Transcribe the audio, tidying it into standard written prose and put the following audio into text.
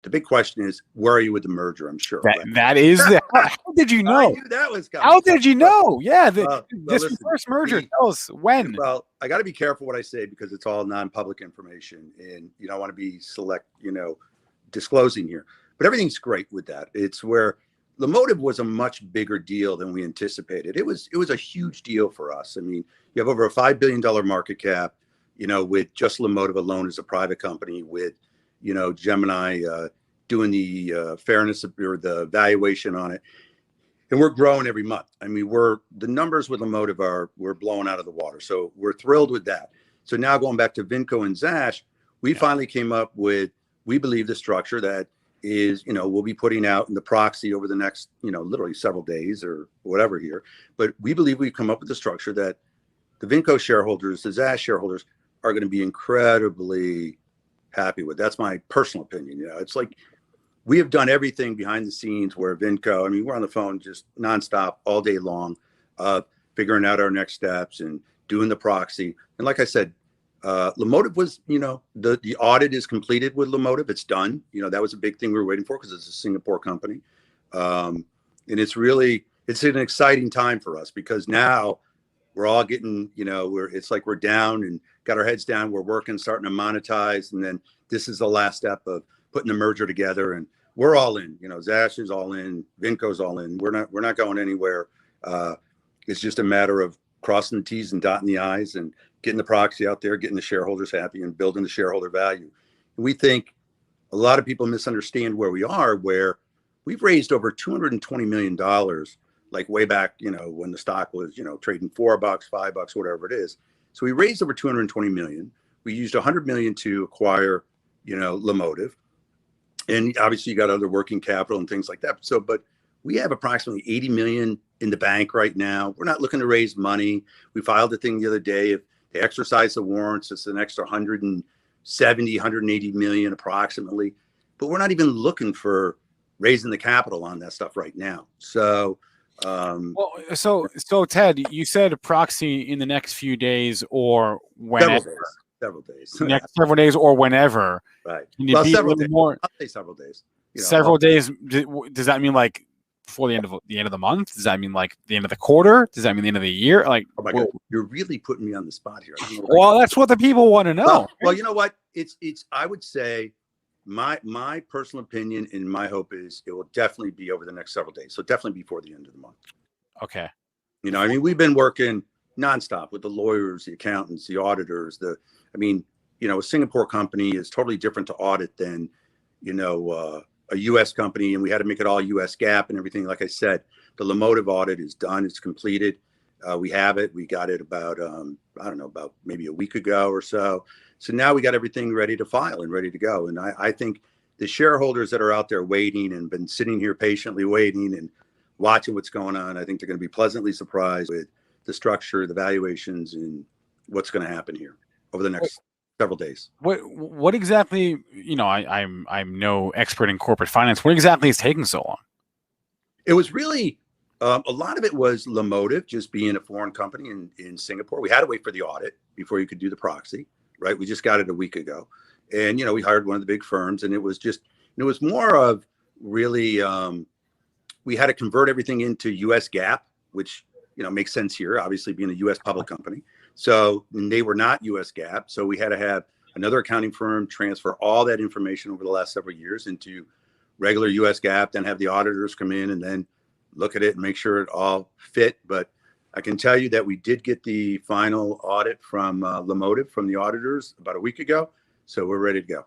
the big question is, where are you with the merger? I'm sure. That is the. How did you know? I knew that was coming. How did you know? Yeah, this listen, first merger. Tell us when. Well, I got to be careful what I say because it's all non-public information, and you don't want to be disclosing here. But everything's great with that. It's where Lemotive was a much bigger deal than we anticipated. It was a huge deal for us. I mean, you have over a $5 billion market cap, with just Lemotive alone as a private company, with, Gemini doing the fairness or the valuation on it. And we're growing every month. I mean, the numbers with Lemotive we're blowing out of the water. So we're thrilled with that. So now going back to Vinco and Zash, we finally came up with, we believe, the structure that is, we'll be putting out in the proxy over the next, literally several days or whatever here. But we believe we've come up with a structure that the Vinco shareholders, the Zash shareholders are going to be incredibly happy with. That's my personal opinion. It's like we have done everything behind the scenes where Vinco, I mean, we're on the phone just nonstop all day long, figuring out our next steps and doing the proxy. And like I said, Lemotive was, the audit is completed with Lemotive. It's done. That was a big thing we were waiting for because it's a Singapore company. And it's an exciting time for us because now we're all getting, it's like we're down and got our heads down. We're working, starting to monetize. And then this is the last step of putting the merger together. And we're all in, Zash is all in, Vinco's all in. We're not going anywhere. It's just a matter of crossing the T's and dotting the I's and getting the proxy out there, getting the shareholders happy and building the shareholder value. And we think a lot of people misunderstand where we are, where we've raised over $220 million, like way back, when the stock was, trading $4, $5, whatever it is. So we raised over 220 million. We used 100 million to acquire, Lemotive. And obviously you got other working capital and things like that. So, but we have approximately 80 million in the bank right now. We're not looking to raise money. We filed a thing the other day. If they exercise the warrants, it's an extra 170, 180 million approximately. But we're not even looking for raising the capital on that stuff right now. So, so Ted, you said a proxy in the next few days or whenever. Several days. Next several days or whenever. Right. Well, several days. More, I'll say several days. Several days. Does that mean like before the end of the month? Does that mean like the end of the quarter? Does that mean the end of the year? Like, oh my God, you're really putting me on the spot here. Well, that's what the people want to know. Well, you know what? It's. I would say my personal opinion and my hope is it will definitely be over the next several days. So definitely before the end of the month. Okay. I mean, we've been working nonstop with the lawyers, the accountants, the auditors. A Singapore company is totally different to audit than, a U.S. company, and we had to make it all U.S. GAAP and everything. Like I said, the Lemotive audit is done; it's completed. We have it. We got it about about maybe a week ago or so. So now we got everything ready to file and ready to go. And I think the shareholders that are out there waiting and been sitting here patiently waiting and watching what's going on, I think they're going to be pleasantly surprised with the structure, the valuations, and what's going to happen here over the next several days. What exactly, I'm no expert in corporate finance. What exactly is taking so long? It was really, a lot of it was Lemotive just being a foreign company in Singapore. We had to wait for the audit before you could do the proxy, right? We just got it a week ago. And, we hired one of the big firms, and it was more of really, we had to convert everything into US GAAP, which, makes sense here, obviously being a US public company. So they were not US GAAP. So we had to have another accounting firm transfer all that information over the last several years into regular US GAAP, then have the auditors come in and then look at it and make sure it all fit. But I can tell you that we did get the final audit from Lemotive, from the auditors about a week ago. So we're ready to go.